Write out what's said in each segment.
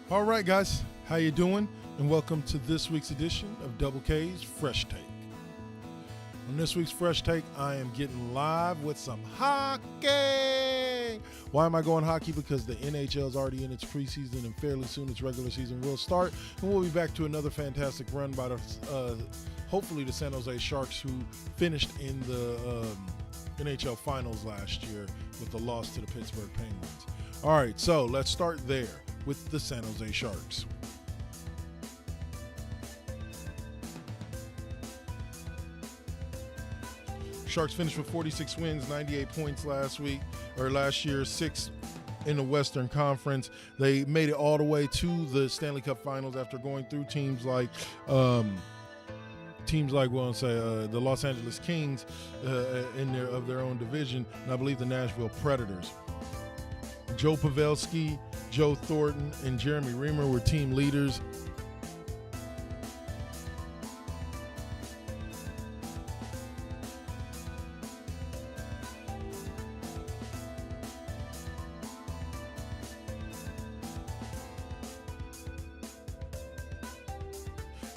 All right, guys, how you doing? And welcome to this week's edition of Double K's Fresh Take. On this week's Fresh Take, I am getting live with some hockey. Why am I going hockey? Because the NHL is already in its preseason, and fairly soon its regular season will start. And we'll be back to another fantastic run by the hopefully the San Jose Sharks, who finished in the NHL Finals last year with the loss to the Pittsburgh Penguins. All right, so let's start there with the San Jose Sharks. Sharks finished with 46 wins, 98 points last year, 6 in the Western Conference. They made it all the way to the Stanley Cup Finals after going through teams like the Los Angeles Kings of their own division, and I believe the Nashville Predators. Joe Pavelski, Joe Thornton, and Jeremy Reimer were team leaders.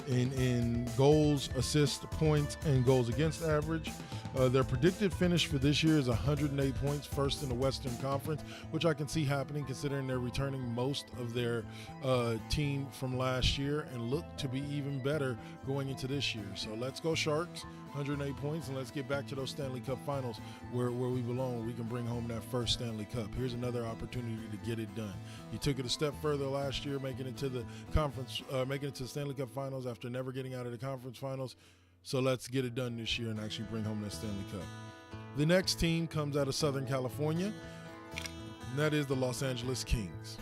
In goals, assists, points, and goals against average. Their predicted finish for this year is 108 points, first in the Western Conference, which I can see happening considering they're returning most of their team from last year and look to be even better going into this year. So let's go Sharks, 108 points, and let's get back to those Stanley Cup Finals where we belong. We can bring home that first Stanley Cup. Here's another opportunity to get it done. You took it a step further last year, making it to the Stanley Cup Finals after never getting out of the conference finals. So let's get it done this year and actually bring home that Stanley Cup. The next team comes out of Southern California, and that is the Los Angeles Kings.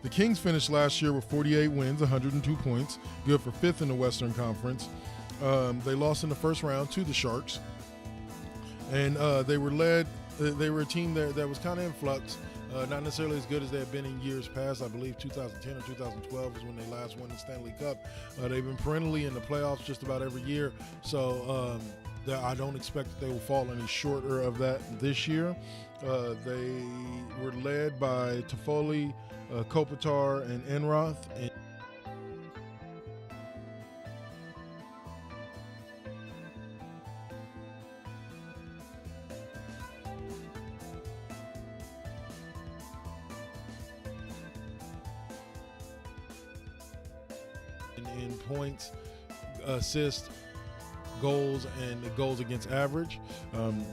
The Kings finished last year with 48 wins, 102 points, good for 5th in the Western Conference. They lost in the first round to the Sharks, and they were a team that was kind of in flux. Not necessarily as good as they have been in years past. I believe 2010 or 2012 was when they last won the Stanley Cup. They've been perennially in the playoffs just about every year, so I don't expect that they will fall any shorter of that this year. They were led by Toffoli, Kopitar, and Enroth. In points, assists, goals, and goals against average.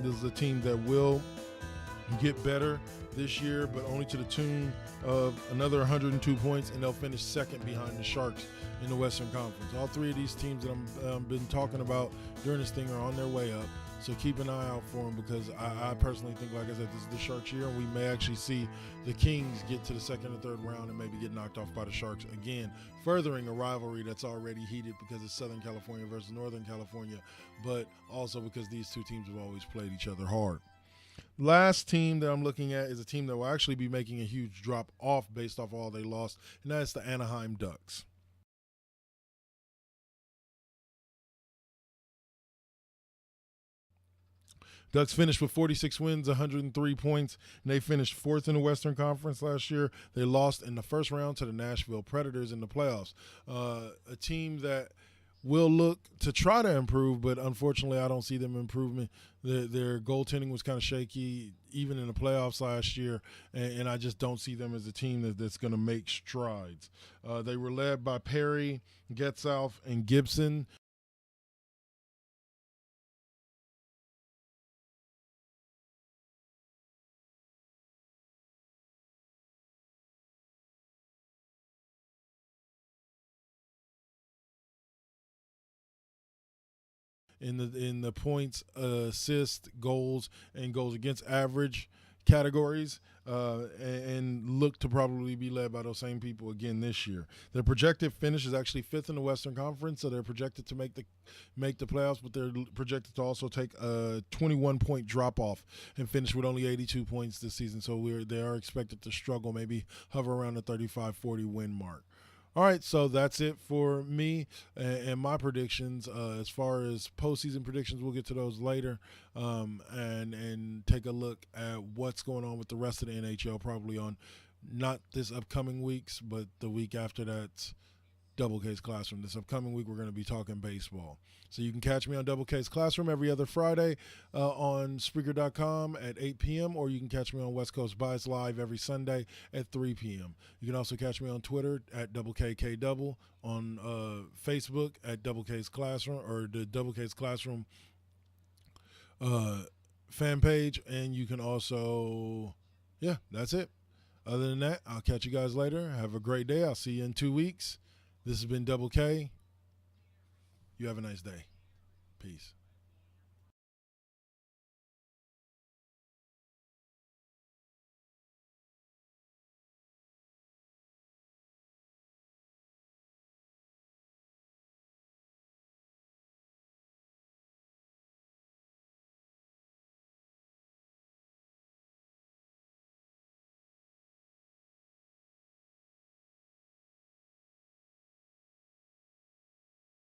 This is a team that will get better this year, but only to the tune of another 102 points, and they'll finish second behind the Sharks in the Western Conference. All three of these teams that I've been talking about during this thing are on their way up. So keep an eye out for them, because I personally think, like I said, this is the Sharks' year, and we may actually see the Kings get to the second or third round and maybe get knocked off by the Sharks again, furthering a rivalry that's already heated because it's Southern California versus Northern California, but also because these two teams have always played each other hard. Last team that I'm looking at is a team that will actually be making a huge drop off based off all they lost, and that's the Anaheim Ducks. Ducks finished with 46 wins, 103 points, and they finished 4th in the Western Conference last year. They lost in the first round to the Nashville Predators in the playoffs. A team that will look to try to improve, but unfortunately I don't see them improving. Their goaltending was kind of shaky even in the playoffs last year, and I just don't see them as a team that's going to make strides. They were led by Perry, Getzalf, and Gibson. In the points, assists, goals, and goals against average categories, and look to probably be led by those same people again this year. Their projected finish is actually 5th in the Western Conference, so they're projected to make the playoffs, but they're projected to also take a 21-point drop-off and finish with only 82 points this season. So they are expected to struggle, maybe hover around the 35-40 win mark. All right, so that's it for me and my predictions. As far as postseason predictions, we'll get to those later, and take a look at what's going on with the rest of the NHL. Probably on not this upcoming weeks, but the week after that's Double K's Classroom. This upcoming week, we're going to be talking baseball. So you can catch me on Double K's Classroom every other Friday on Spreaker.com at 8 p.m., or you can catch me on West Coast Bias Live every Sunday at 3 p.m. You can also catch me on Twitter at Double KK Double, on Facebook at Double K's Classroom, or the Double K's Classroom fan page, and you can also, yeah, that's it. Other than that, I'll catch you guys later. Have a great day. I'll see you in 2 weeks. This has been Double K. You have a nice day. Peace.